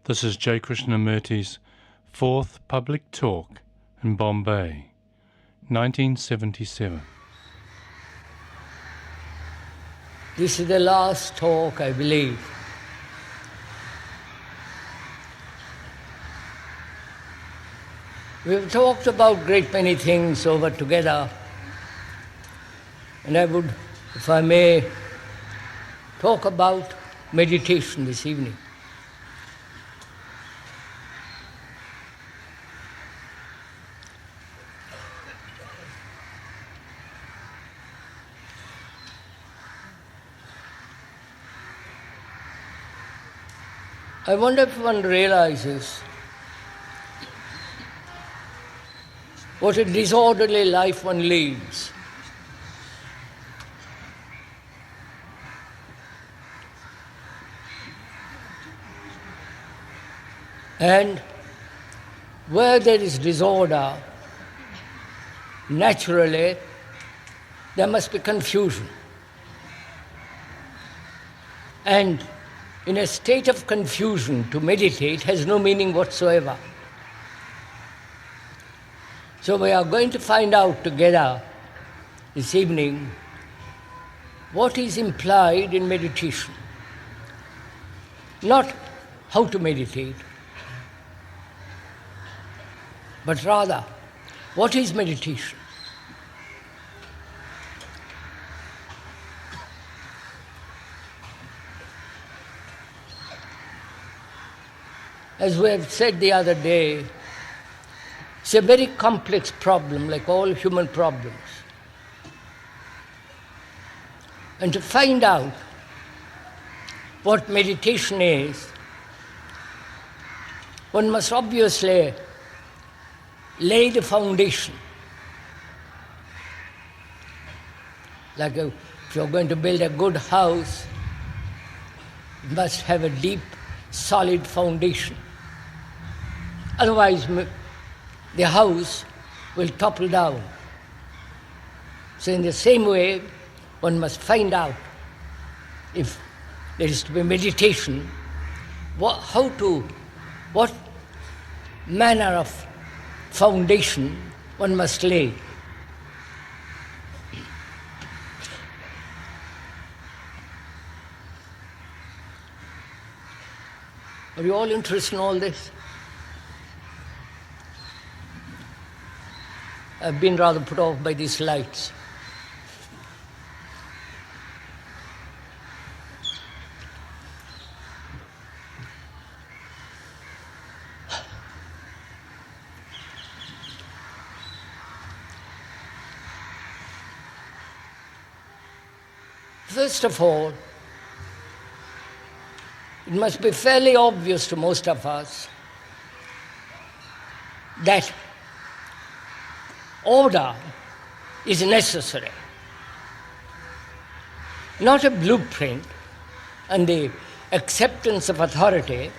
This is J. Krishnamurti's fourth public talk in Bombay, 1977. This is the last talk, I believe. We've talked about great many things over together, and I would, if I may, talk about meditation this evening. I wonder if one realizes what a disorderly life one leads. And where there is disorder, naturally, there must be confusion. And in a state of confusion, to meditate has no meaning whatsoever. So we are going to find out together this evening what is implied in meditation. Not how to meditate, but rather, what is meditation? As we have said the other day, it's a very complex problem, like all human problems. And to find out what meditation is, one must obviously lay the foundation. Like if you're going to build a good house, you must have a deep, solid foundation. Otherwise, the house will topple down. So in the same way, one must find out, if there is to be meditation, what manner of foundation one must lay. Are you all interested in all this? I've been rather put off by these lights. First of all, it must be fairly obvious to most of us that order is necessary. Not a blueprint and the acceptance of authority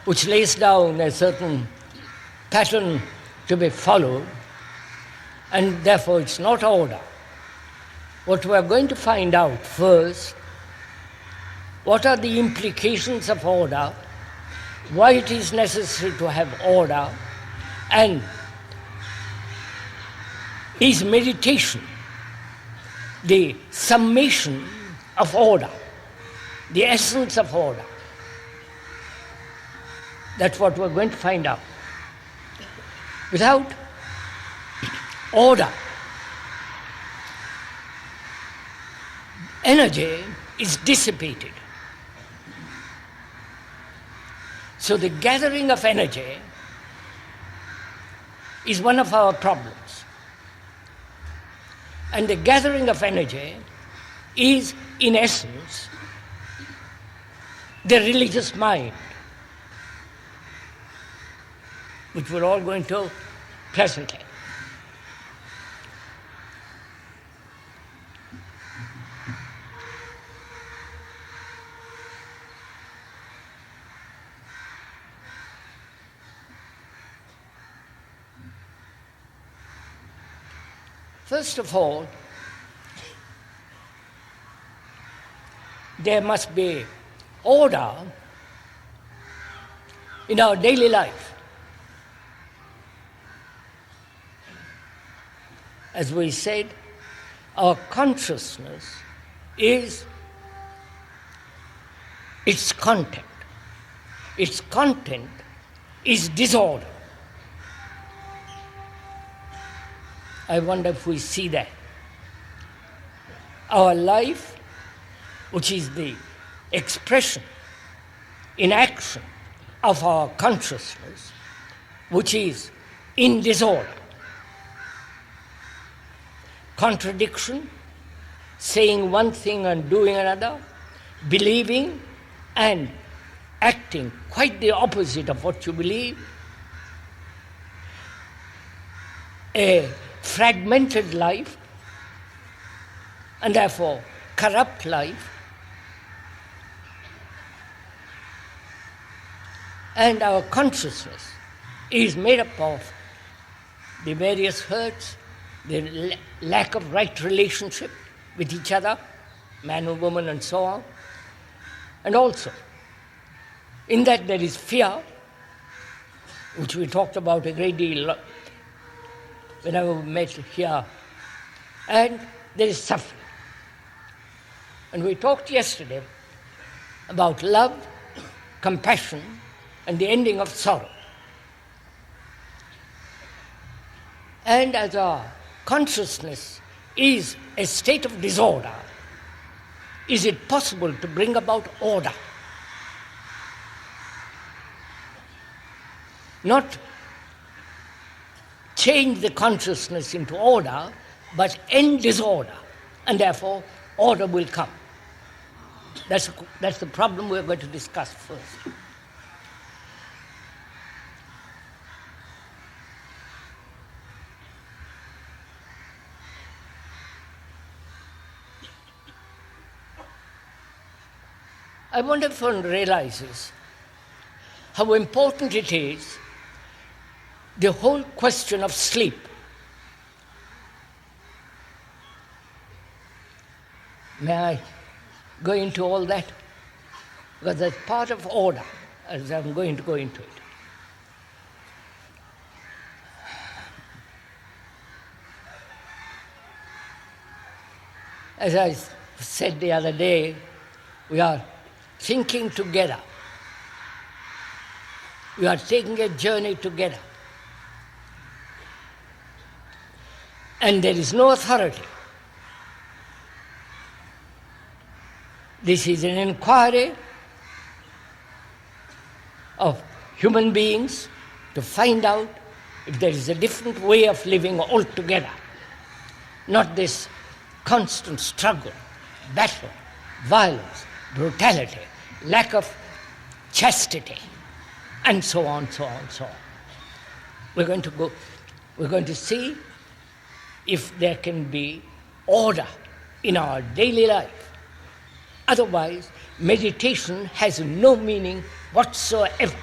which lays down a certain pattern to be followed, and therefore it's not order. What we are going to find out first, what are the implications of order, why it is necessary to have order, and is meditation the summation of order, the essence of order? That's what we're going to find out. Without order, energy is dissipated. So the gathering of energy is one of our problems. And the gathering of energy is, in essence, the religious mind, which we're all going to presently. First of all, there must be order in our daily life. As we said, our consciousness is its content. Its content is disorder. I wonder if we see that. Our life, which is the expression in action of our consciousness, which is in disorder. Contradiction, saying one thing and doing another, believing and acting quite the opposite of what you believe, a fragmented life, and therefore corrupt life, and our consciousness is made up of the various hurts, the lack of right relationship with each other, man and woman and so on. And also, in that there is fear, which we talked about a great deal whenever we met here, and there is suffering. And we talked yesterday about love, compassion, and the ending of sorrow. And as our consciousness is a state of disorder, is it possible to bring about order? Not change the consciousness into order, but end disorder, and therefore order will come. That's the problem we're going to discuss first. I wonder if one realizes how important it is, the whole question of sleep. May I go into all that? Because that's part of order, as I'm going to go into it. As I said the other day, we are thinking together. We are taking a journey together. And there is no authority. This is an inquiry of human beings to find out if there is a different way of living altogether. Not this constant struggle, battle, violence, brutality, lack of chastity, and so on, so on, so on. We're going to see if there can be order in our daily life. Otherwise, meditation has no meaning whatsoever.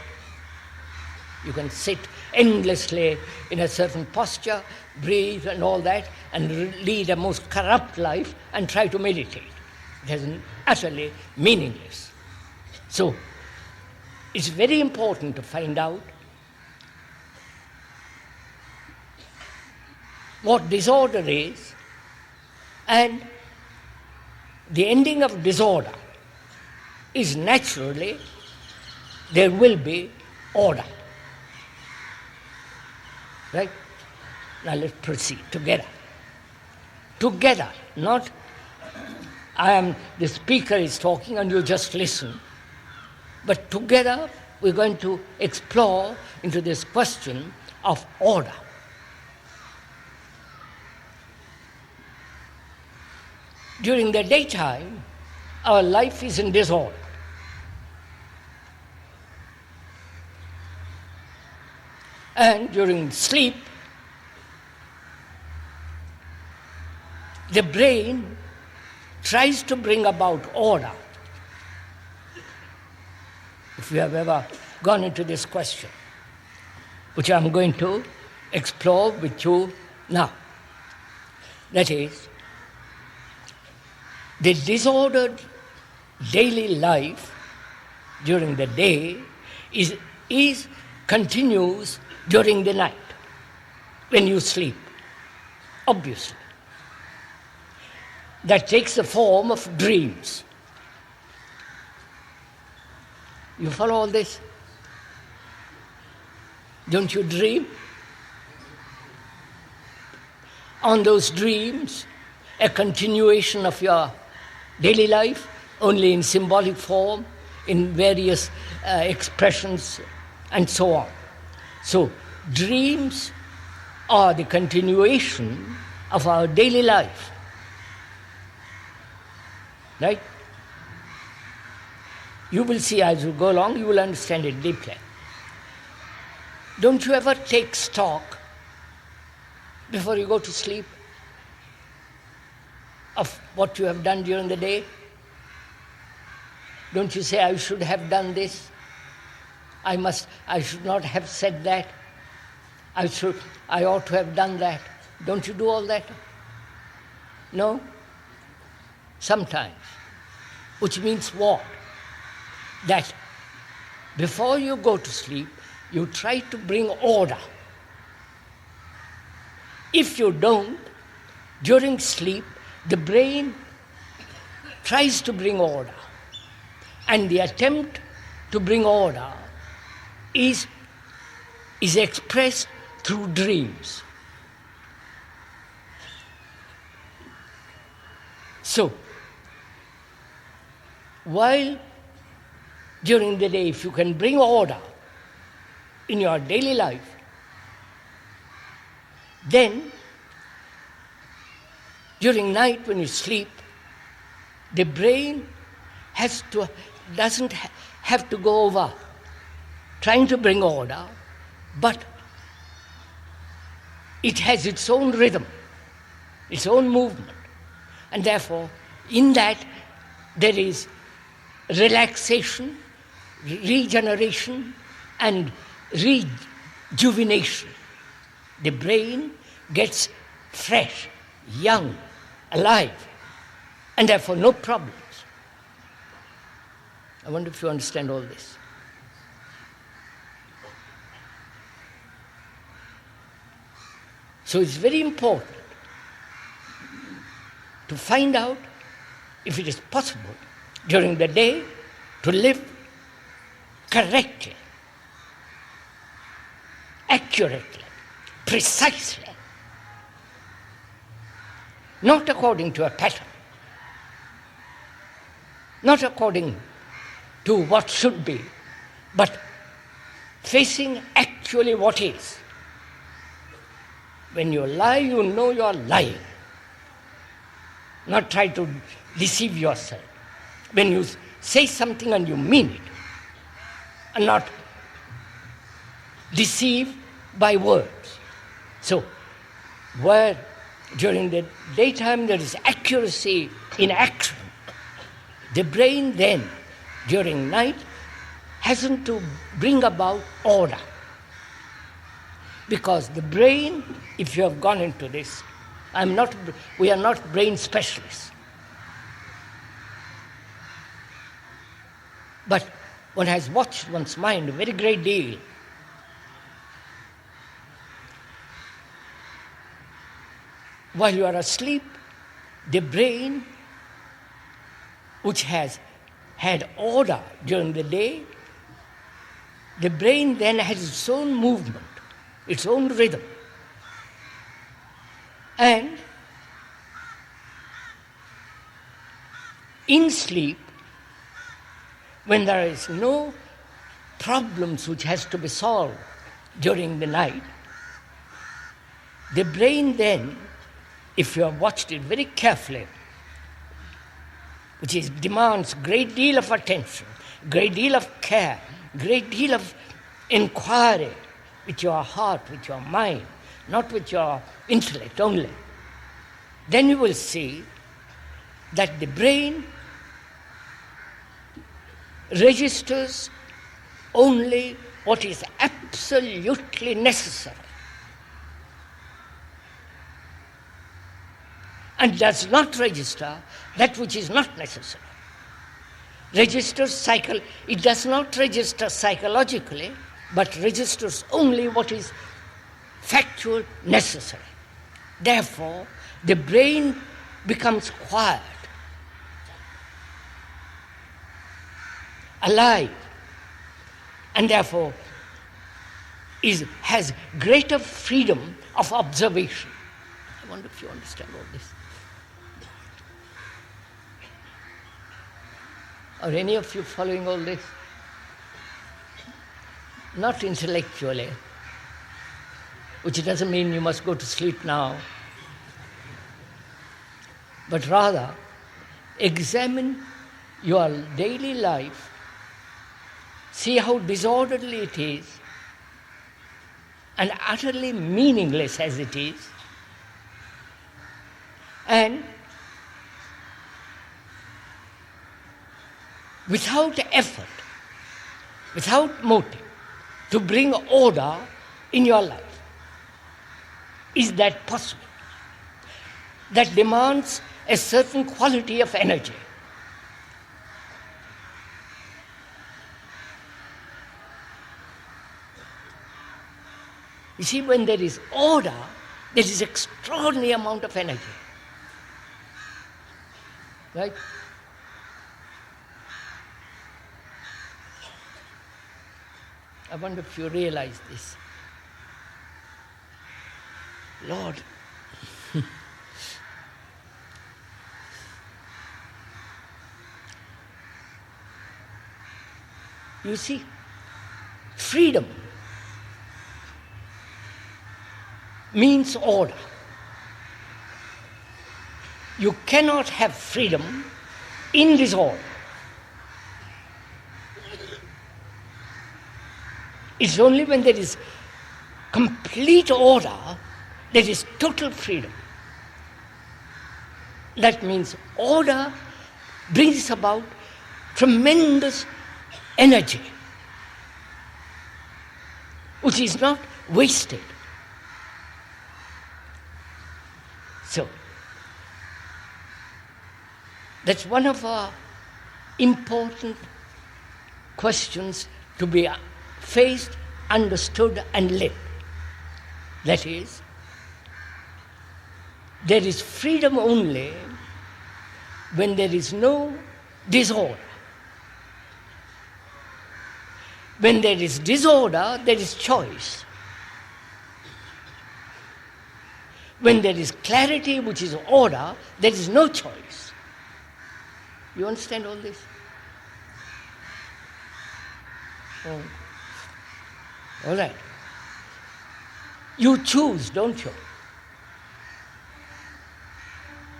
You can sit endlessly in a certain posture, breathe and all that, and lead a most corrupt life and try to meditate. It is utterly meaningless. So, it's very important to find out what disorder is, and the ending of disorder is naturally there will be order. Right? Now let's proceed together. Together, not the speaker is talking and you just listen. But together we're going to explore into this question of order. During the daytime, our life is in disorder. And during sleep, the brain tries to bring about order. If you have ever gone into this question, which I'm going to explore with you now. That is, the disordered daily life during the day is continues during the night when you sleep, obviously. That takes the form of dreams. You follow all this? Don't you dream? On those dreams, a continuation of your daily life, only in symbolic form, in various expressions, and so on. So, dreams are the continuation of our daily life. Right? You will see as you go along, you will understand it deeply. Don't you ever take stock before you go to sleep of what you have done during the day? Don't you say, I should have done this? I should not have said that. I ought to have done that. Don't you do all that? No? Sometimes. Which means what? That before you go to sleep, you try to bring order. If you don't, during sleep, the brain tries to bring order. And the attempt to bring order is expressed through dreams. So, while during the day, if you can bring order in your daily life, then during night when you sleep, the brain doesn't have to go over trying to bring order, but it has its own rhythm, its own movement. And therefore, in that, there is relaxation, regeneration, and rejuvenation. The brain gets fresh, young, alive, and therefore no problems. I wonder if you understand all this. So it's very important to find out if it is possible during the day to live correctly, accurately, precisely, not according to a pattern, not according to what should be, but facing actually what is. When you lie, you know you are lying. Not try to deceive yourself. When you say something and you mean it, and not deceive by words. So, where during the daytime there is accuracy in action, the brain then, during night, hasn't to bring about order. Because the brain, if you have gone into this, we are not brain specialists. But one has watched one's mind a very great deal. While you are asleep, the brain, which has had order during the day, the brain then has its own movement, its own rhythm. And in sleep, when there is no problems which has to be solved during the night, the brain then, if you have watched it very carefully, which demands great deal of attention, great deal of care, great deal of inquiry with your heart, with your mind, not with your intellect only, then you will see that the brain registers only what is absolutely necessary and does not register that which is not necessary. It does not register psychologically but registers only what is factual necessary. Therefore, the brain becomes quiet, alive, and therefore has greater freedom of observation. I wonder if you understand all this. Are any of you following all this? Not intellectually, which doesn't mean you must go to sleep now, but rather examine your daily life, see how disorderly it is, and utterly meaningless as it is, and without effort, without motive, to bring order in your life. Is that possible? That demands a certain quality of energy. You see, when there is order, there is extraordinary amount of energy. Right? I wonder if you realize this. Lord, you see, freedom means order. You cannot have freedom in disorder. It's only when there is complete order, there is total freedom. That means order brings about tremendous energy, which is not wasted. So, that's one of our important questions to be faced, understood, and lived. That is, there is freedom only when there is no disorder. When there is disorder, there is choice. When there is clarity, which is order, there is no choice. You understand all this? Oh. All right. You choose, don't you?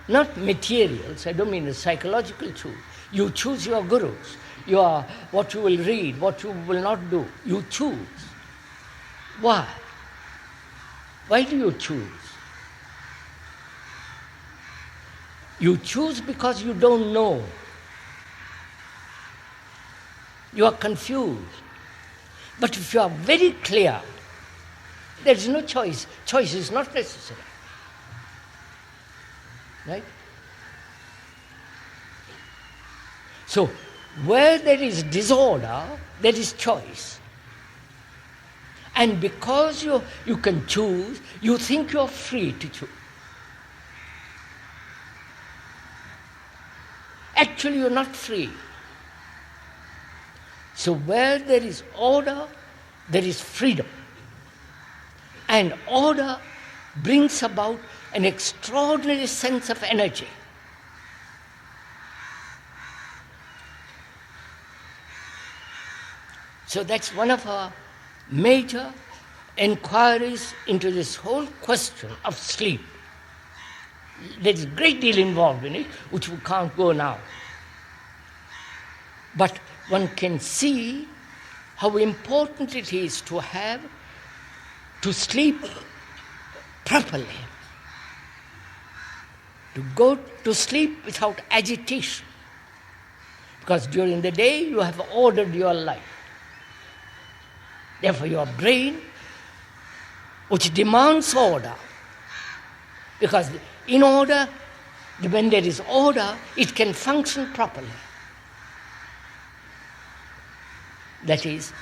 Not materials, I don't mean a psychological choose. You choose your gurus, what you will read, what you will not do. You choose. Why? Why do you choose? You choose because you don't know. You are confused. But if you are very clear, there is no choice. Choice is not necessary. Right? So, where there is disorder, there is choice. And because you can choose, you think you are free to choose. Actually, you are not free. So where there is order, there is freedom. And order brings about an extraordinary sense of energy. So that's one of our major inquiries into this whole question of sleep. There is a great deal involved in it, which we can't go now. But one can see how important it is to sleep properly, to go to sleep without agitation. Because during the day you have ordered your life. Therefore your brain, which demands order, because in order, when there is order, it can function properly. That is,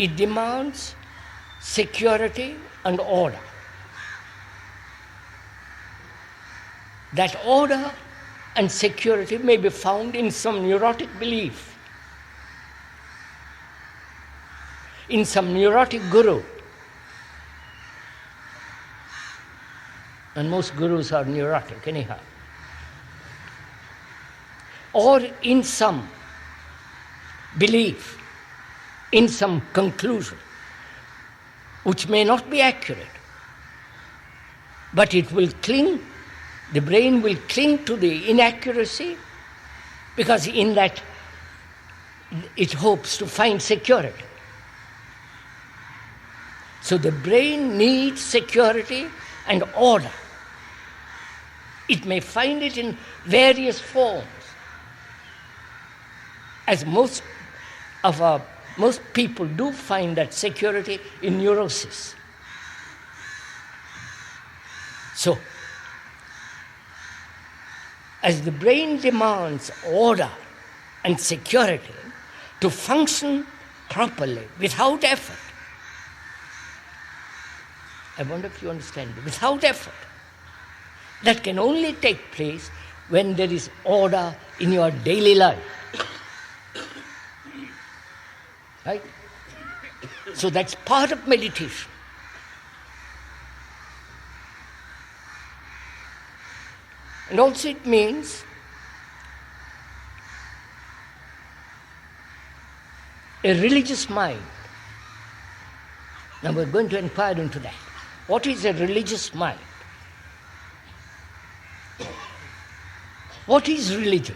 It demands security and order. That order and security may be found in some neurotic belief, in some neurotic guru. And most gurus are neurotic anyhow. Or in some belief, in some conclusion, which may not be accurate, but it will cling, the brain will cling to the inaccuracy, because in that it hopes to find security. So the brain needs security and order. It may find it in various forms, as most people do find that security in neurosis. So, as the brain demands order and security to function properly without effort, I wonder if you understand, without effort, that can only take place when there is order in your daily life. Right? So that's part of meditation. And also it means a religious mind. Now we're going to inquire into that. What is a religious mind? What is religion?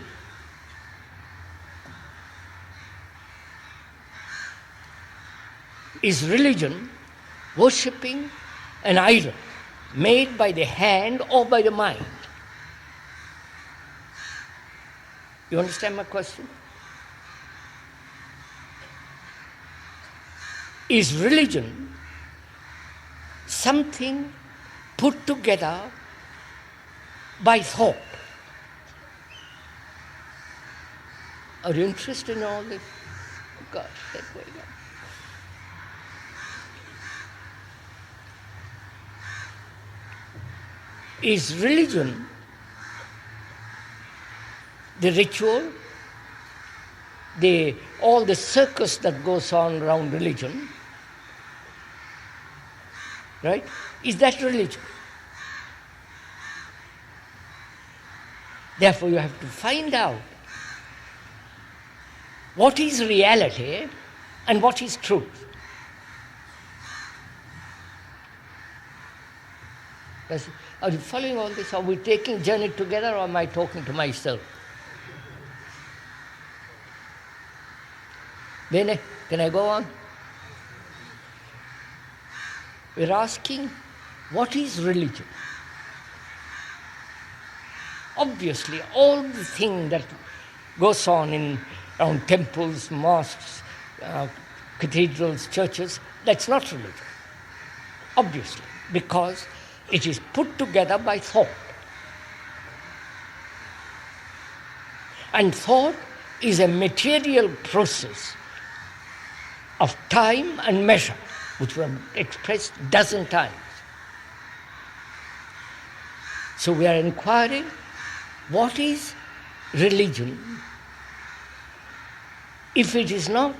Is religion worshipping an idol made by the hand or by the mind? You understand my question? Is religion something put together by thought? Are you interested in all this? Gosh, that's way down. Is religion the ritual, all the circus that goes on around religion, right? Is that religion? Therefore, you have to find out what is reality and what is truth. Are you following all this? Are we taking journey together, or am I talking to myself? Bene, can I go on? We're asking, what is religion? Obviously, all the thing that goes on around temples, mosques, cathedrals, churches, that's not religion. Obviously, because it is put together by thought. And thought is a material process of time and measure, which we have expressed a dozen times. So we are inquiring, what is religion if it is not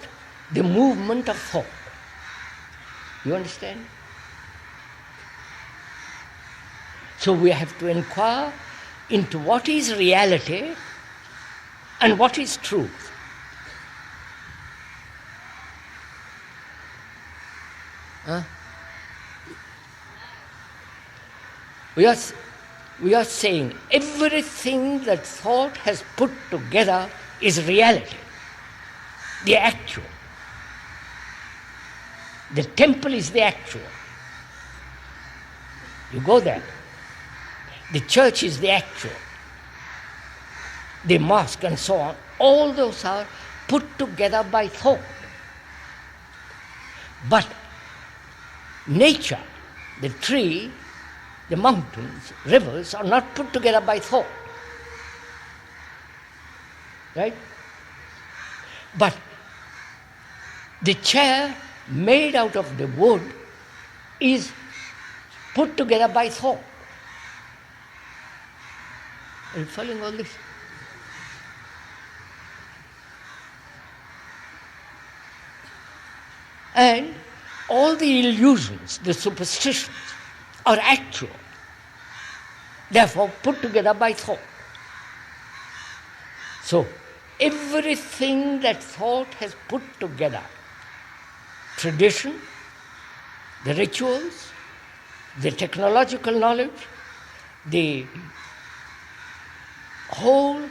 the movement of thought? You understand? So we have to inquire into what is reality and what is truth. Huh? We are saying everything that thought has put together is reality, the actual. The temple is the actual. You go there. The church is the actual. The mosque and so on. All those are put together by thought. But nature, the tree, the mountains, rivers are not put together by thought. Right? But the chair made out of the wood is put together by thought. Are you following all this? And all the illusions, the superstitions, are actual, therefore put together by thought. So, everything that thought has put together, tradition, the rituals, the technological knowledge, the whole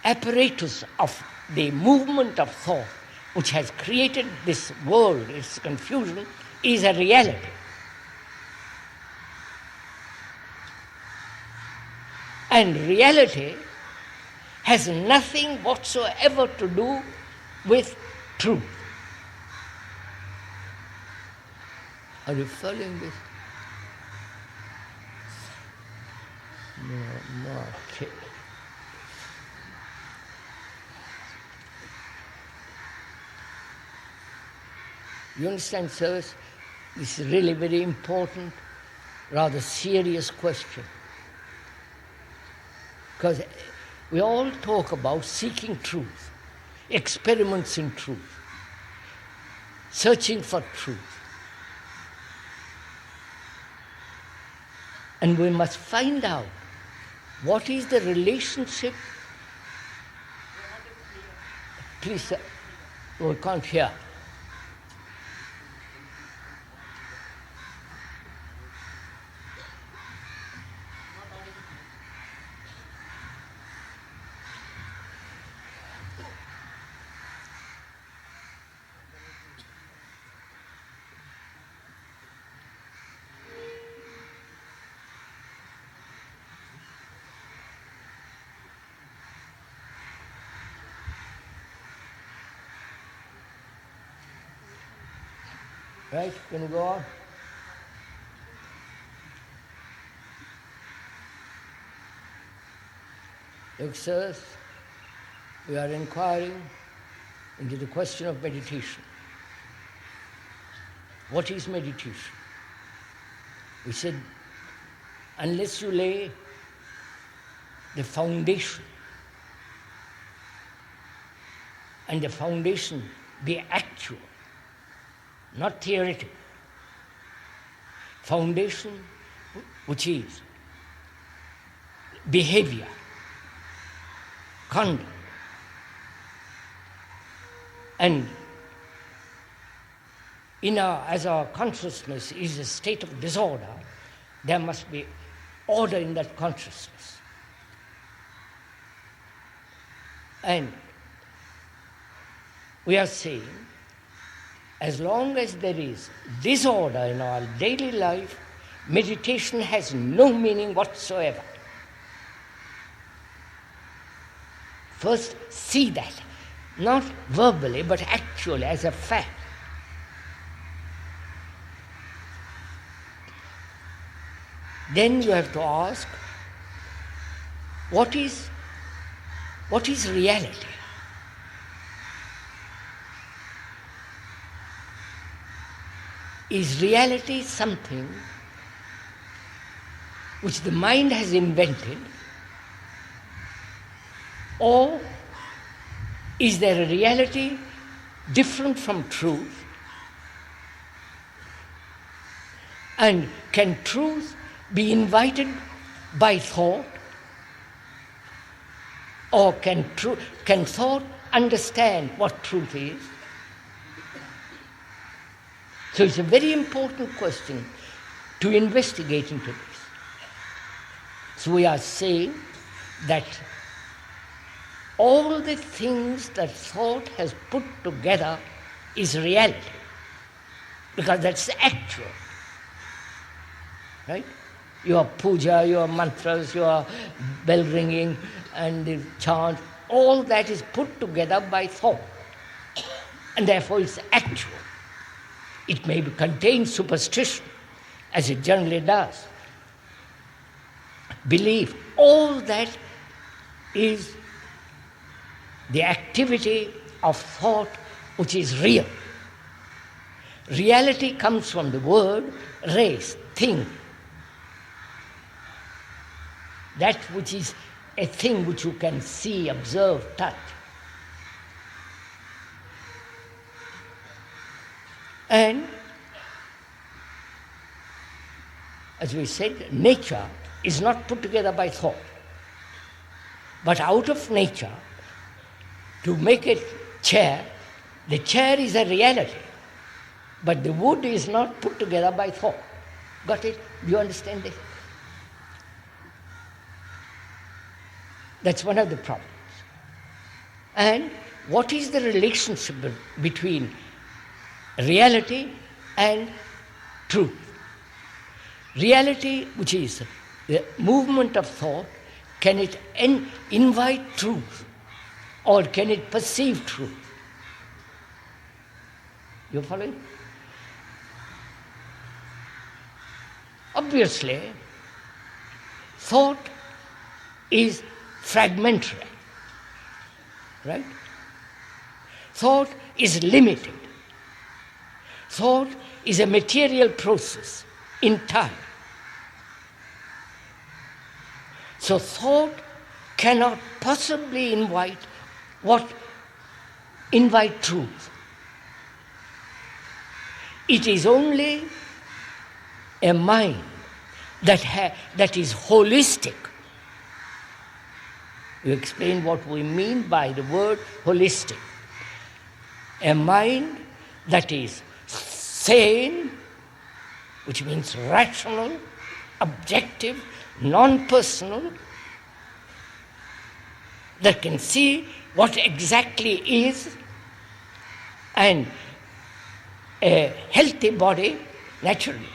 apparatus of the movement of thought which has created this world, its confusion, is a reality. And reality has nothing whatsoever to do with truth. Are you following this? No, okay. You understand, sirs? This is really very important, rather serious question. Because we all talk about seeking truth, experiments in truth, searching for truth. And we must find out what is the relationship. Please, sir. We can't hear. Right? Can you go on? Look, sirs, we are inquiring into the question of meditation. What is meditation? We said, unless you lay the foundation, and the foundation be actual, not theoretical, foundation which is behavior, conduct, and as our consciousness is a state of disorder, there must be order in that consciousness. And we are saying, as long as there is disorder in our daily life, meditation has no meaning whatsoever. First, see that, not verbally, but actually as a fact. Then you have to ask, what is reality? Is reality something which the mind has invented, or is there a reality different from truth? And can truth be invited by thought? Or can thought understand what truth is? So it's a very important question to investigate into this. So we are saying that all the things that thought has put together is reality, because that's actual. Right? Your puja, your mantras, your bell ringing and the chant, all that is put together by thought. And therefore it's actual. It may contain superstition, as it generally does. Belief, all that is the activity of thought which is real. Reality comes from the word res, thing. That which is a thing which you can see, observe, touch. And as we said, nature is not put together by thought. But out of nature, to make a chair, the chair is a reality. But the wood is not put together by thought. Got it? Do you understand this? That's one of the problems. And what is the relationship between reality and truth? Reality, which is the movement of thought, can it invite truth or can it perceive truth? You following? Obviously, thought is fragmentary, right? Thought is limited. Thought is a material process in time. So thought cannot possibly invite truth. It is only a mind that is holistic. You explain what we mean by the word holistic. A mind that is sane, which means rational, objective, non-personal, that can see what exactly is, and a healthy body naturally,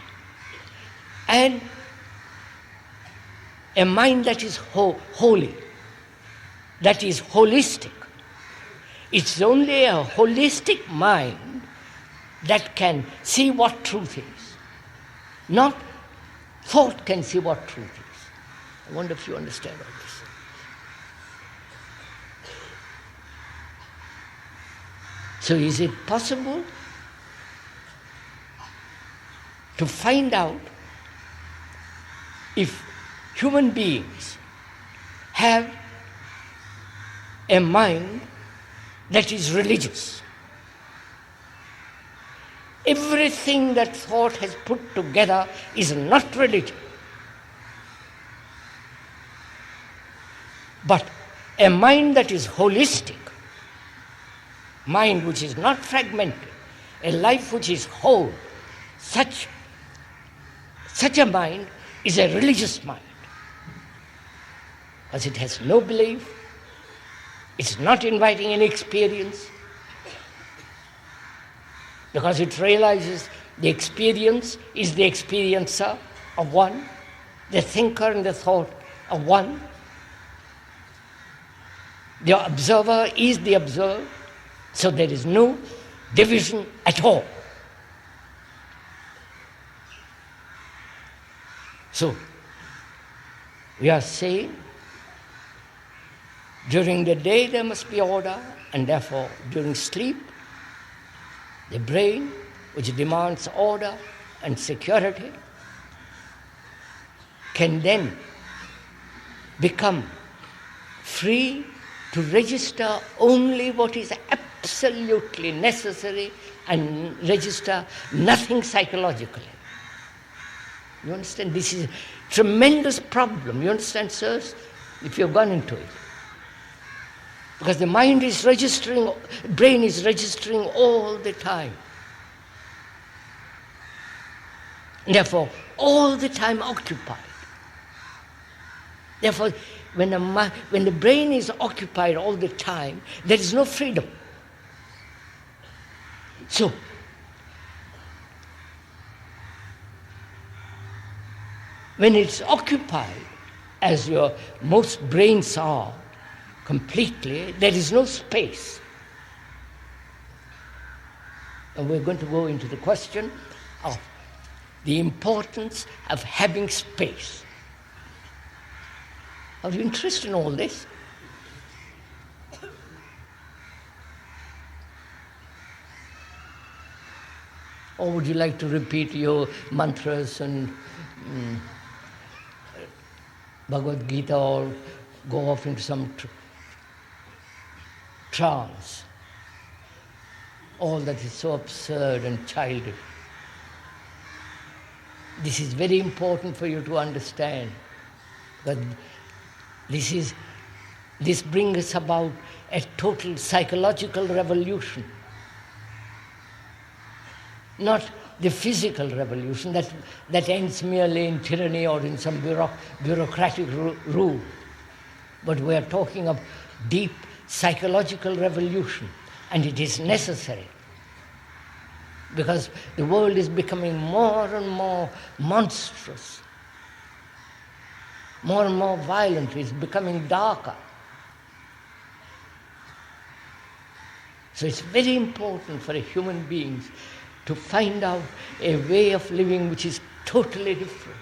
and a mind that is holy, that is holistic. It's only a holistic mind that can see what truth is. Not thought can see what truth is. I wonder if you understand all this. So is it possible to find out if human beings have a mind that is religious? Everything that thought has put together is not religion. But a mind that is holistic, mind which is not fragmented, a life which is whole, such a mind is a religious mind. Because it has no belief, it's not inviting any experience, because it realizes the experience is the experiencer of one, the thinker and the thought of one. The observer is the observed, so there is no division at all. So, we are saying, during the day there must be order, and therefore during sleep, the brain, which demands order and security, can then become free to register only what is absolutely necessary and register nothing psychologically. You understand? This is a tremendous problem. You understand, sirs? If you've gone into it. Because the mind is registering, brain is registering all the time. And therefore, all the time occupied. Therefore, when the brain is occupied all the time, there is no freedom. So, when it's occupied, as your most brains are, completely, there is no space. And we're going to go into the question of the importance of having space. Are you interested in all this? Or would you like to repeat your mantras and Bhagavad Gita, or go off into some trance? All that is so absurd and childish. This is very important for you to understand, that this brings us about a total psychological revolution, not the physical revolution that ends merely in tyranny or in some bureaucratic rule. But we are talking of deep psychological revolution, and it is necessary, because the world is becoming more and more monstrous, more and more violent. It's becoming darker. So it's very important for human beings to find out a way of living which is totally different.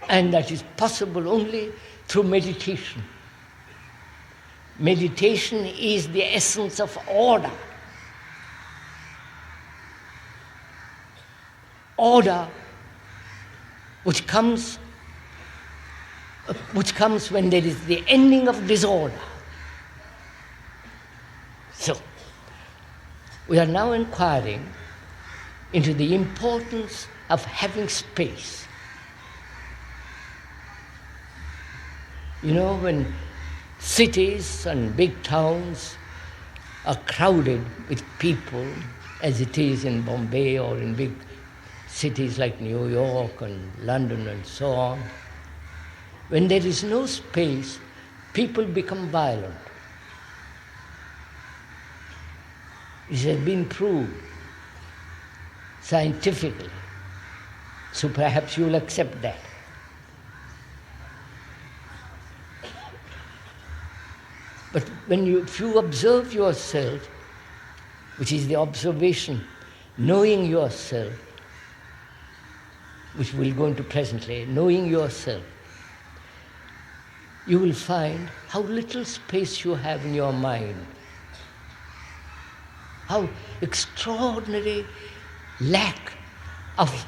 And that is possible only through meditation. Meditation is the essence of order. Order which comes when there is the ending of disorder. So, we are now inquiring into the importance of having space. You know, when cities and big towns are crowded with people, as it is in Bombay or in big cities like New York and London and so on, when there is no space, people become violent. This has been proved scientifically, so perhaps you will accept that. But if you observe yourself, which is the observation, knowing yourself, which we'll go into presently, knowing yourself, you will find how little space you have in your mind, how extraordinary lack of,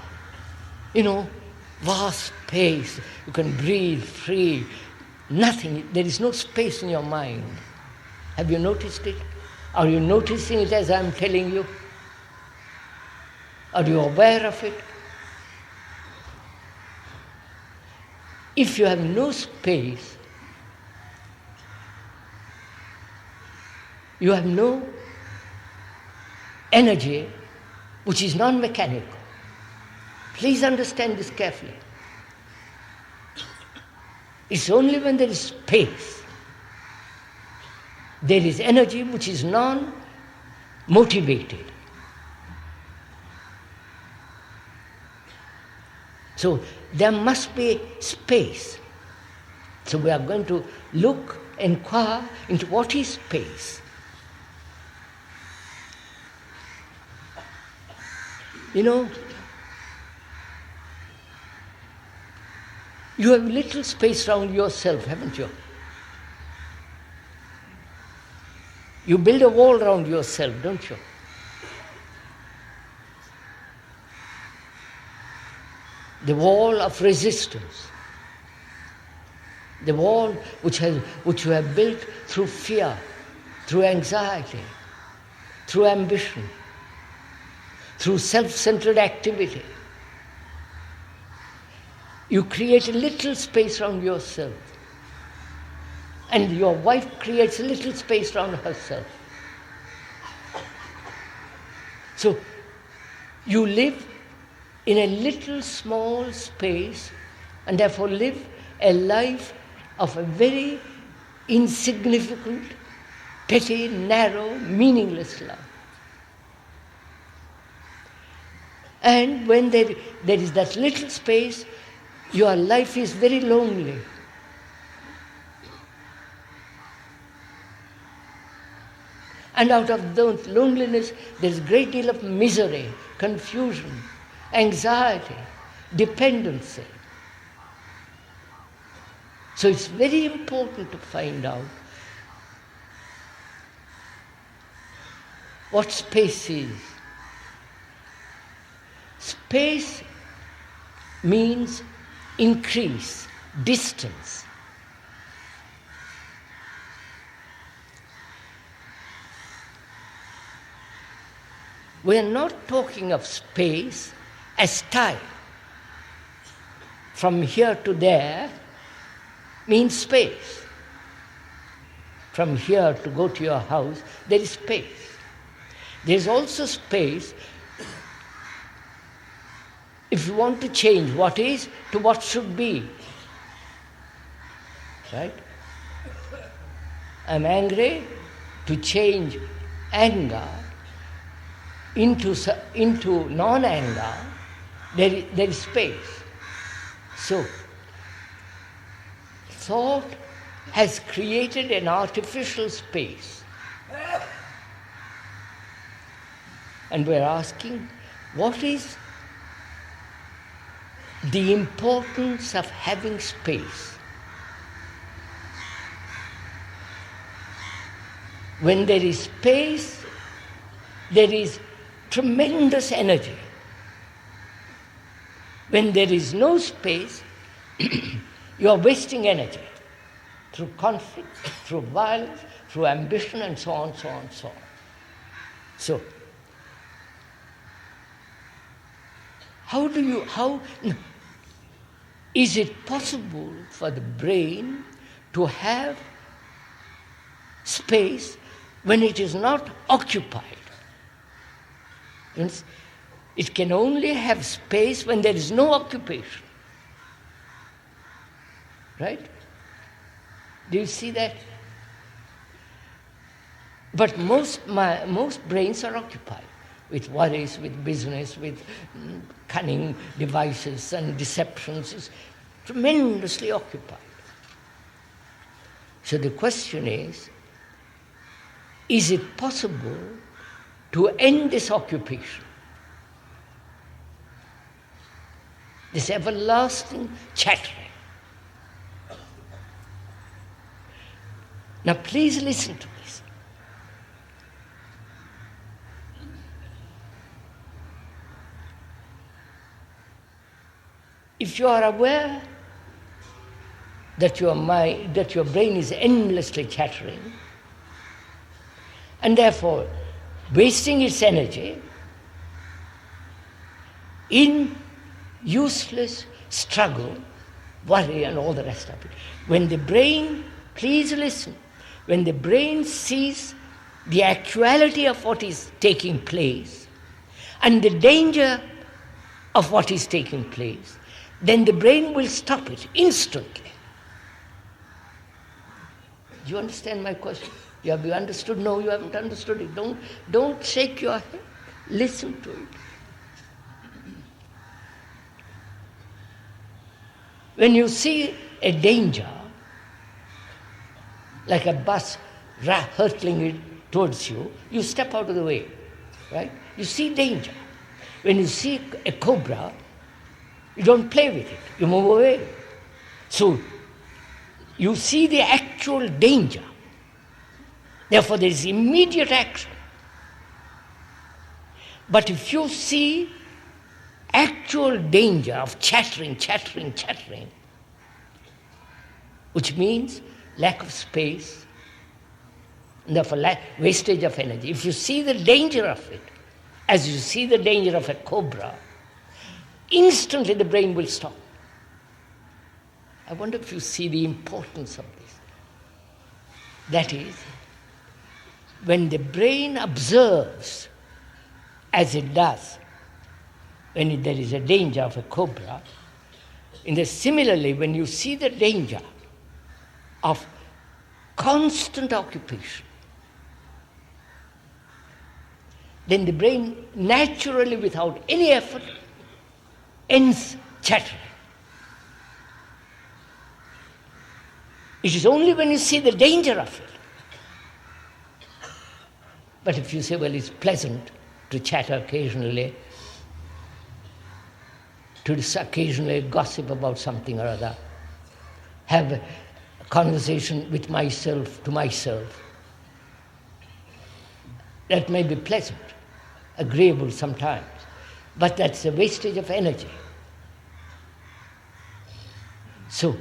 vast space. You can breathe free. Nothing, there is no space in your mind. Have you noticed it? Are you noticing it as I'm telling you? Are you aware of it? If you have no space, you have no energy which is non-mechanical. Please understand this carefully. It's only when there is space, there is energy which is non-motivated. So there must be space. So we are going to inquire into what is space. You have little space around yourself, haven't you? You build a wall around yourself, don't you? The wall of resistance. The wall which you have built through fear, through anxiety, through ambition, through self-centered activity. You create a little space around yourself. And your wife creates a little space around herself. So you live in a little small space and therefore live a life of a very insignificant, petty, narrow, meaningless life. And when there is that little space, your life is very lonely. And out of that loneliness, there's a great deal of misery, confusion, anxiety, dependency. So it's very important to find out what space is. Space means increase, distance. We are not talking of space as time. From here to there means space. From here to go to your house, there is space. There is also space if you want to change what is to what should be. Right? I'm angry, to change anger into non-anger, there is space. So, thought has created an artificial space. And we're asking, what is the importance of having space? When there is space, there is tremendous energy. When there is no space, you are wasting energy through conflict, through violence, through ambition, and so on, so on, so on. So, how is it possible for the brain to have space when it is not occupied? It can only have space when there is no occupation. Right? Do you see that? But most brains are occupied with worries, with business, with cunning devices and deceptions. It's tremendously occupied. So the question is it possible to end this occupation? This everlasting chattering. Now please listen to this. If you are aware that your brain is endlessly chattering, and therefore wasting its energy in useless struggle, worry, and all the rest of it. When the brain, please listen, when the brain sees the actuality of what is taking place and the danger of what is taking place, then the brain will stop it instantly. Do you understand my question? Have you understood? No, you haven't understood it. Don't shake your head. Listen to it. When you see a danger, like a bus hurtling it towards you, you step out of the way, right? You see danger. When you see a cobra, you don't play with it, you move away. So, you see the actual danger. Therefore, there is immediate action. But if you see actual danger of chattering, which means lack of space, and therefore wastage of energy. If you see the danger of it, as you see the danger of a cobra, instantly the brain will stop. I wonder if you see the importance of this. That is, when the brain observes, as it does, when there is a danger of a cobra, similarly, when you see the danger of constant occupation, then the brain naturally, without any effort, ends chattering. It is only when you see the danger of it. But if you say, well, it's pleasant to chatter occasionally, to occasionally gossip about something or other, have a conversation with myself to myself, that may be pleasant, agreeable sometimes. but that's a wastage of energy. So,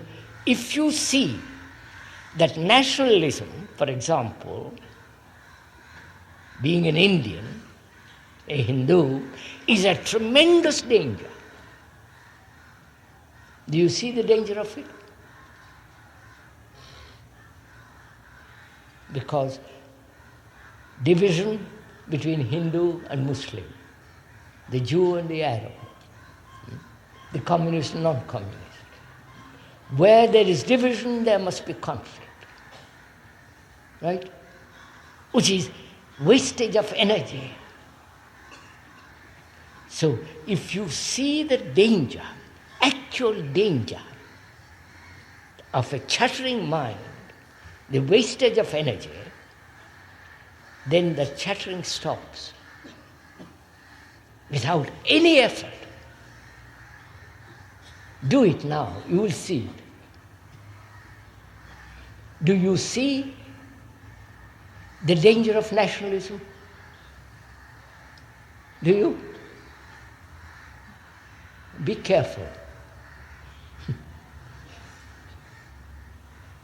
if you see that nationalism, for example, being an Indian, a Hindu, is a tremendous danger. Do you see the danger of it? Because division between Hindu and Muslim, the Jew and the Arab, the communist and non-communist. Where there is division, there must be conflict. Right? Which is wastage of energy. So, if you see the danger, actual danger of a chattering mind, the wastage of energy, then the chattering stops without any effort. Do it now, you will see it. Do you see the danger of nationalism? Do you? Be careful.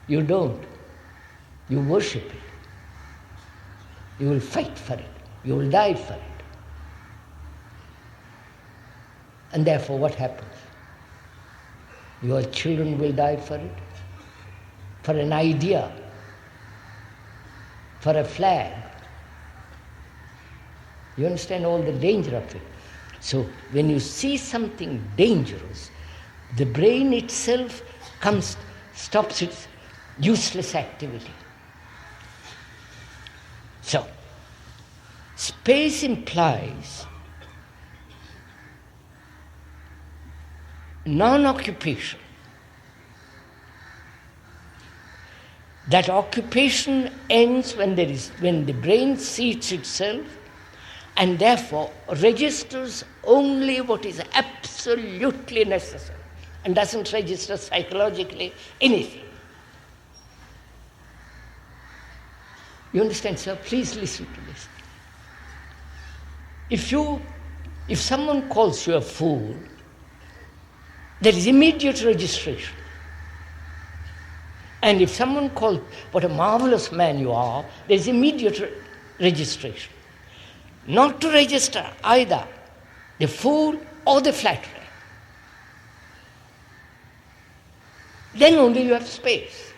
You don't. You worship it. You will fight for it. You will die for it. And therefore, what happens? Your children will die for it, for an idea, for a flag. You understand all the danger of it. So, when you see something dangerous, the brain itself stops its useless activity. So, space implies non-occupation. That occupation ends when the brain seats itself and therefore registers only what is absolutely necessary and doesn't register psychologically anything. You understand, sir? Please listen to this. If someone calls you a fool, there is immediate registration. And if someone calls, what a marvelous man you are, there is immediate registration. Not to register either the fool or the flatterer. Then only you have space.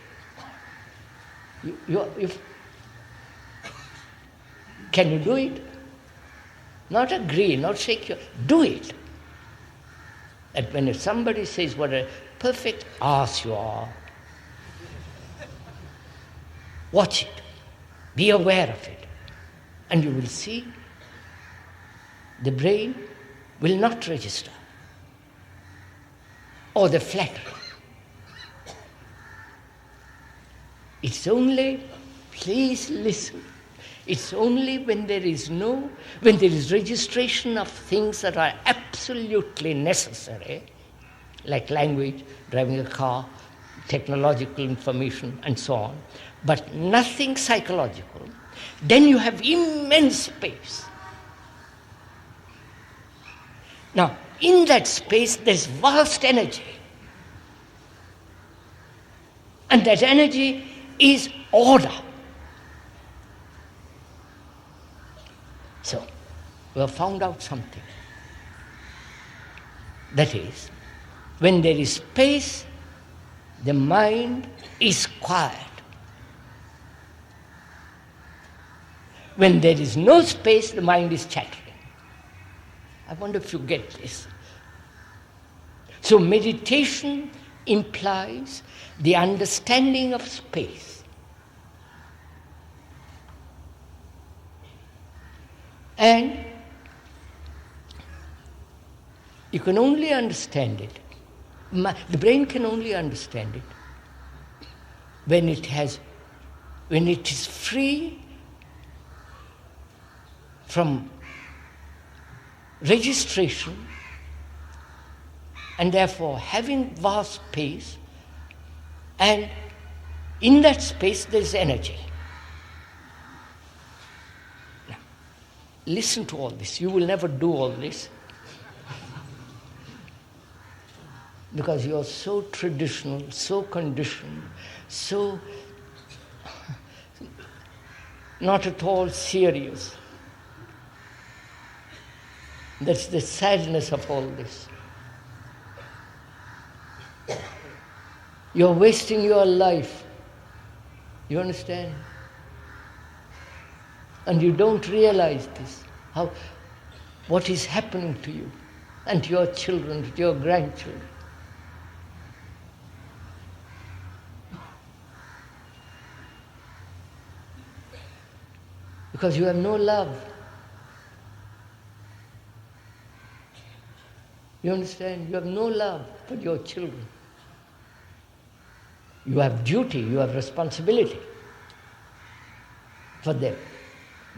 Can you do it? Not agree, not shake your... Do it. And when somebody says, what a perfect ass you are, watch it. Be aware of it. And you will see the brain will not register. Or the flattery. It's only, please listen, it's only when there is registration of things that are absolutely necessary, like language, driving a car, technological information, and so on, but nothing psychological, then you have immense space. Now, in that space, there's vast energy. And that energy is order. So, we have found out something. That is, when there is space, the mind is quiet. When there is no space, the mind is chattering. I wonder if you get this. So meditation implies the understanding of space. And you can only understand it, the brain can only understand it when it is free from registration and therefore having vast space, and in that space there is energy. Now, listen to all this. You will never do all this. because you are so traditional, so conditioned, so not at all serious. That's the sadness of all this. You're wasting your life. You understand? And you don't realize this, what is happening to you and to your children, to your grandchildren. Because you have no love. You understand? You have no love for your children. You have duty, you have responsibility for them.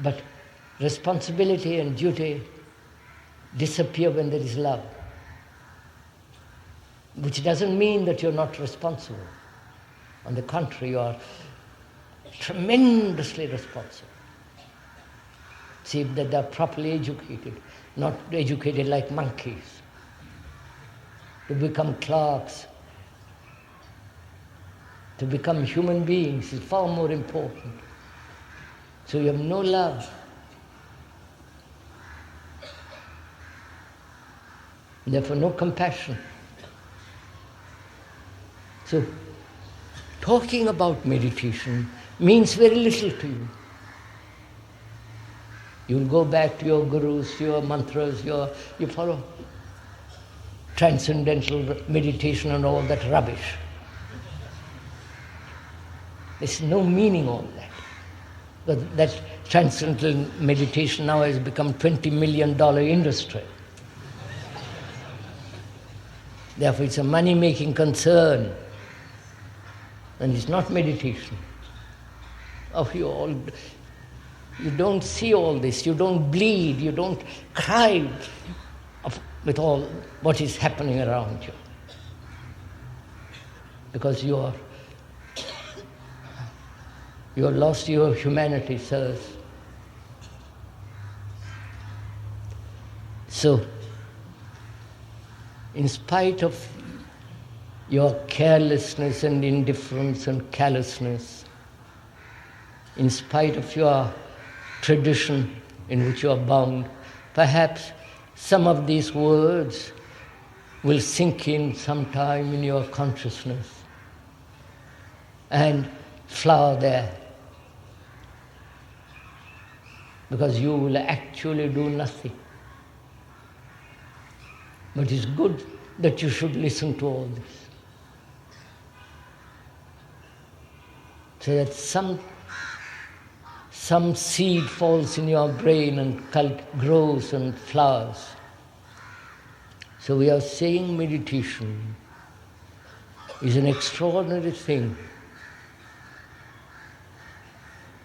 But responsibility and duty disappear when there is love. Which doesn't mean that you're not responsible. On the contrary, you are tremendously responsible. See that they're properly educated, not educated like monkeys. To become clerks, to become human beings is far more important. So you have no love. Therefore, no compassion. So, talking about meditation means very little to you. You'll go back to your gurus, your mantras, you follow transcendental meditation and all that rubbish. There's no meaning all that. But that transcendental meditation now has become $20 million industry. Therefore, it's a money-making concern. And it's not meditation. You don't see all this, you don't bleed, you don't cry with all what is happening around you. Because you're lost your humanity, sirs. So, in spite of your carelessness and indifference and callousness, in spite of your tradition in which you are bound, perhaps some of these words will sink in sometime in your consciousness and flower there. Because you will actually do nothing. But it's good that you should listen to all this. So that some seed falls in your brain and grows and flowers. So we are saying meditation is an extraordinary thing.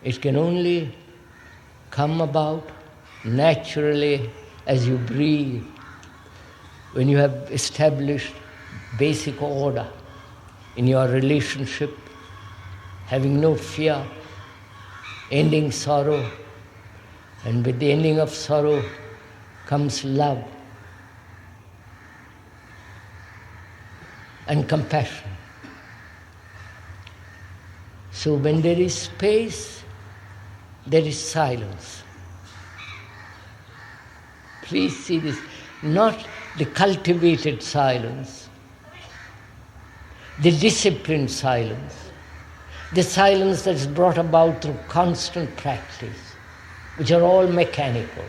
It can only come about naturally as you breathe, when you have established basic order in your relationship, having no fear, ending sorrow, and with the ending of sorrow comes love and compassion. So when there is space, there is silence. Please see this, not the cultivated silence, the disciplined silence, the silence that is brought about through constant practice, which are all mechanical.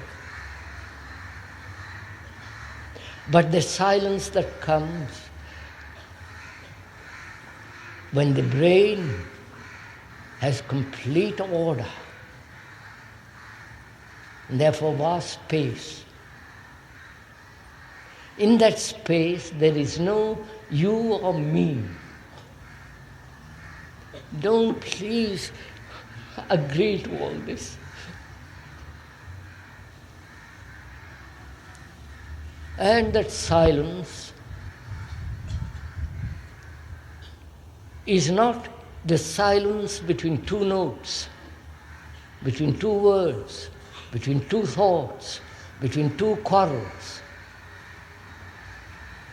But the silence that comes when the brain has complete order, and therefore vast space. In that space, there is no you or me. Don't please agree to all this. And that silence is not the silence between two notes, between two words, between two thoughts, between two quarrels.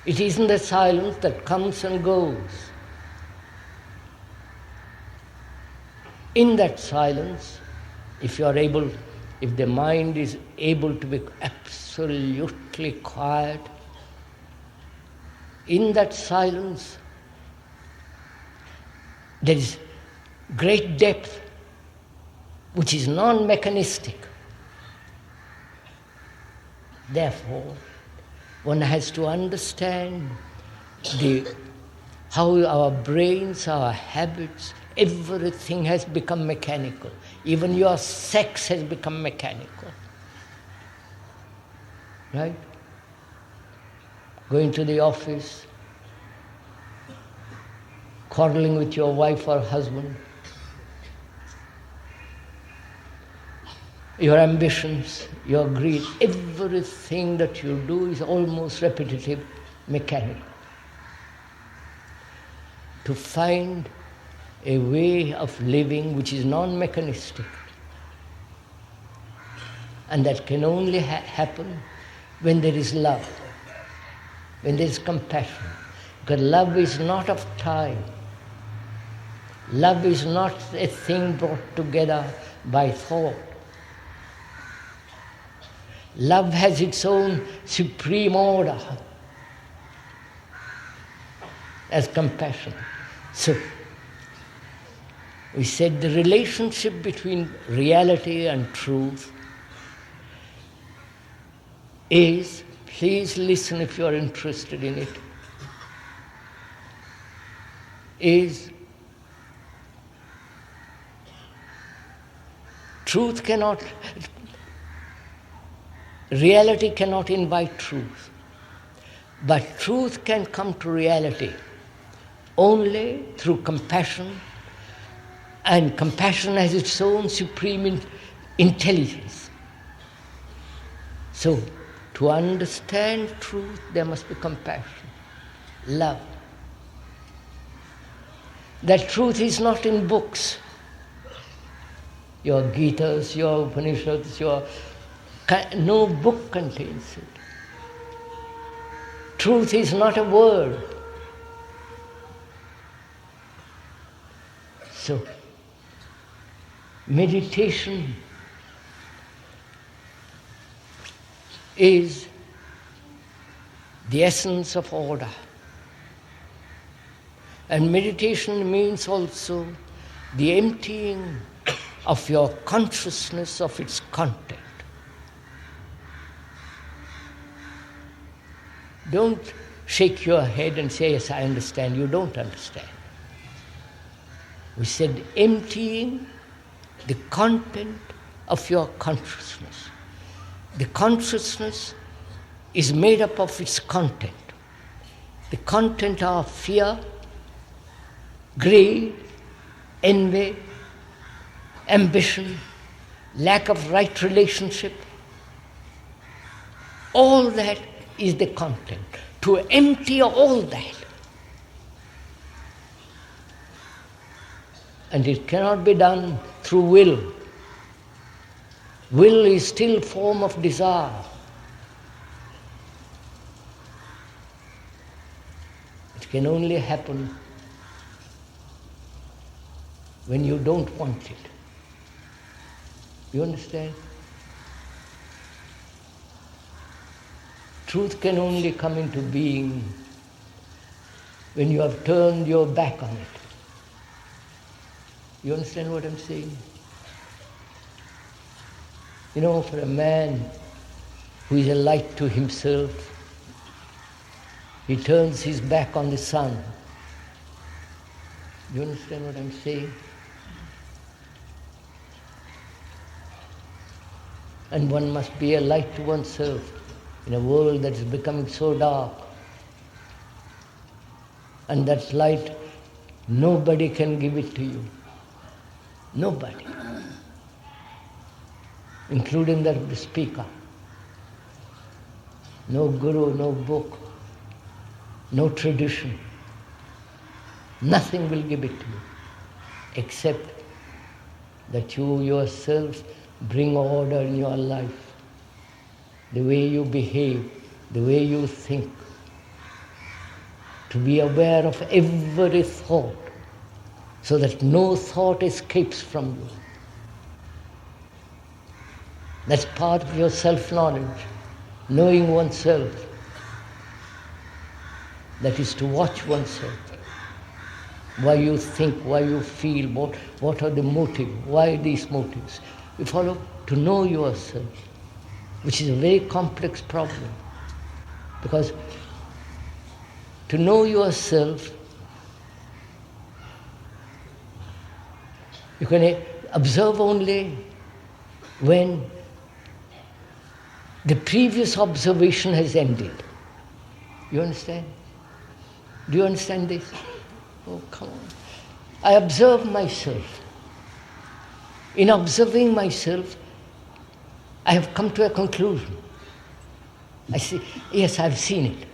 It isn't the silence that comes and goes. In that silence, if the mind is able to be absolutely quiet, in that silence, there is great depth, which is non-mechanistic. Therefore, one has to understand how our brains, our habits, everything has become mechanical. Even your sex has become mechanical. Right? Going to the office, quarreling with your wife or husband, your ambitions, your greed, everything that you do is almost repetitive, mechanical. To find a way of living which is non-mechanistic, and that can only happen when there is love, when there is compassion. Because love is not of time. Love is not a thing brought together by thought. Love has its own supreme order as compassion. So, we said the relationship between reality and truth is, please listen if you are interested in it, is reality cannot invite truth, but truth can come to reality only through compassion, and compassion has its own supreme intelligence. So, to understand truth, there must be compassion, love. That truth is not in books, your Gitas, your Upanishads, no book contains it. Truth is not a word. So, meditation is the essence of order. And meditation means also the emptying of your consciousness of its content. Don't shake your head and say, yes, I understand. You don't understand. We said emptying the content of your consciousness. The consciousness is made up of its content. The content are fear, greed, envy, ambition, lack of right relationship. All that is the content. To empty all that. And it cannot be done through will. Will is still form of desire. It can only happen when you don't want it. You understand? Truth can only come into being when you have turned your back on it. You understand what I'm saying? You know, for a man who is a light to himself, he turns his back on the sun. You understand what I'm saying? And one must be a light to oneself in a world that is becoming so dark. And that light, nobody can give it to you. Nobody. Including the speaker. No guru, no book, no tradition. Nothing will give it to you, except that you yourself bring order in your life. The way you behave, the way you think, to be aware of every thought, so that no thought escapes from you. That's part of your self-knowledge, knowing oneself. That is to watch oneself. Why you think, why you feel, what are the motives, why these motives. You follow to know yourself, which is a very complex problem. Because to know yourself, you can observe only when the previous observation has ended. You understand? Do you understand this? Oh, come on. I observe myself. In observing myself, I have come to a conclusion. I see, yes, I've seen it.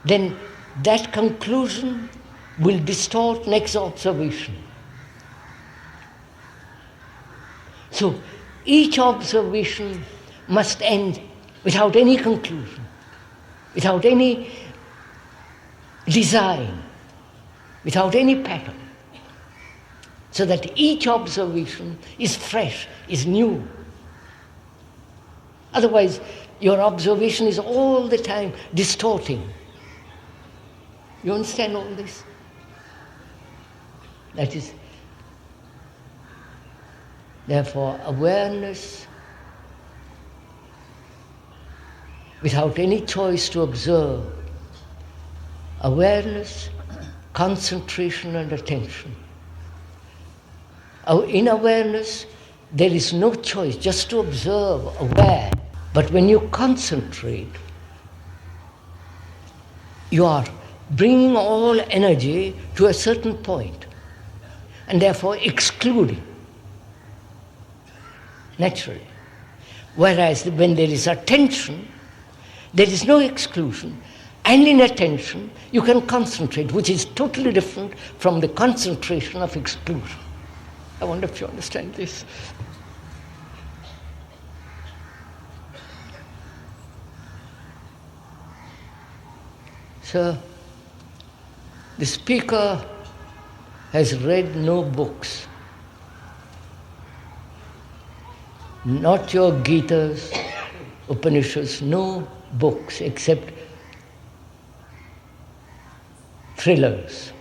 Then that conclusion will distort next observation. So each observation must end without any conclusion, without any design, without any pattern, so that each observation is fresh, is new. Otherwise, your observation is all the time distorting. You understand all this? That is, therefore, awareness without any choice to observe, awareness, concentration and attention. In awareness, there is no choice, just to observe, aware. But when you concentrate, you are bringing all energy to a certain point, and therefore excluding, naturally. Whereas when there is attention, there is no exclusion, and in attention you can concentrate, which is totally different from the concentration of exclusion. I wonder if you understand this. So, the speaker has read no books, not your Gitas, Upanishads, no books except thrillers,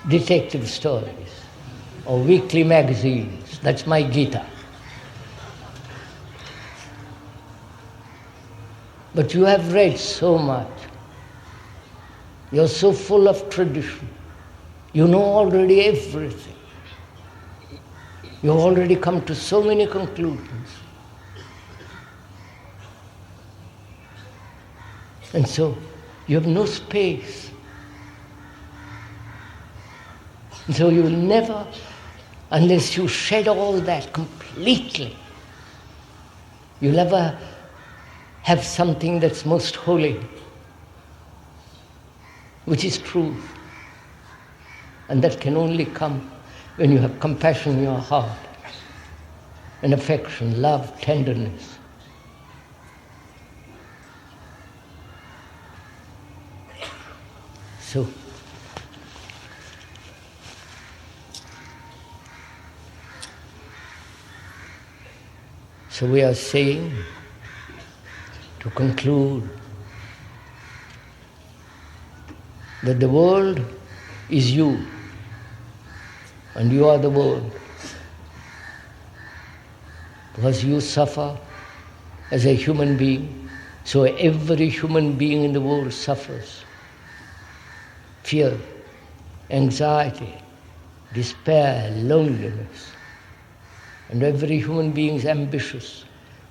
detective stories, or weekly magazines. That's my Gita. But you have read so much. You're so full of tradition. You know already everything. You've already come to so many conclusions. And so you have no space. And so you will never, unless you shed all that completely, you'll never have something that's most holy, which is truth. And that can only come when you have compassion in your heart, and affection, love, tenderness. So we are saying, to conclude, that the world is you, and you are the world. Because you suffer as a human being, so every human being in the world suffers. Fear, anxiety, despair, loneliness. And every human being is ambitious,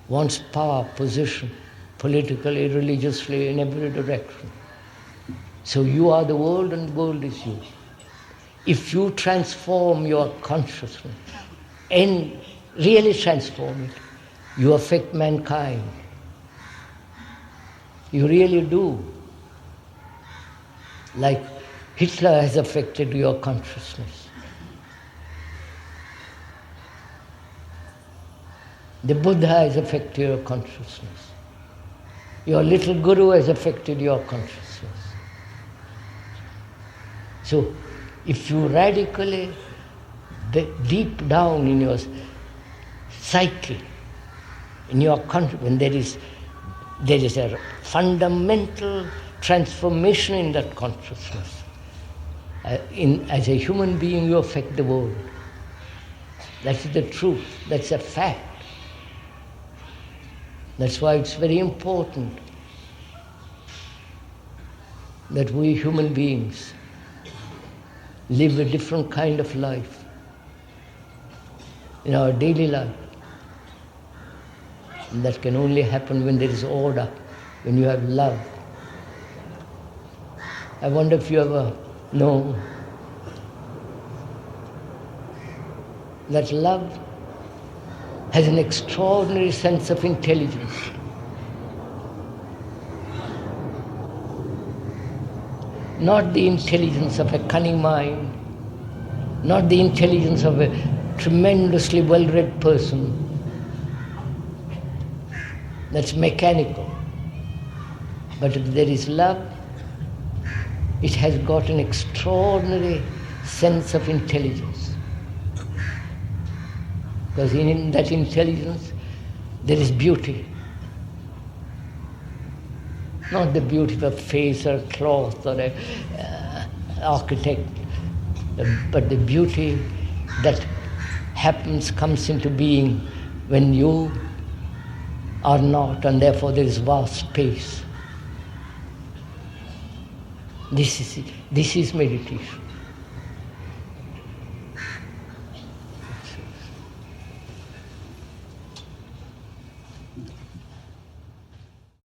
wants power, position, politically, religiously, in every direction. So you are the world and the world is you. If you transform your consciousness and really transform it, you affect mankind. You really do. Like Hitler has affected your consciousness. The Buddha has affected your consciousness. Your little guru has affected your consciousness. So, if you radically, deep down in your psyche, in your consciousness, when there is a fundamental transformation in that consciousness, as a human being, you affect the world. That's the truth. That's a fact. That's why it's very important that we human beings live a different kind of life in our daily life. And that can only happen when there is order, when you have love. I wonder if you ever know that love has an extraordinary sense of intelligence. Not the intelligence of a cunning mind, not the intelligence of a tremendously well-read person. That's mechanical. But if there is love, it has got an extraordinary sense of intelligence. Because in that intelligence, there is beauty. Not the beauty of a face or a cloth or an architect, but the beauty that comes into being when you are not, and therefore there is vast space. This is meditation.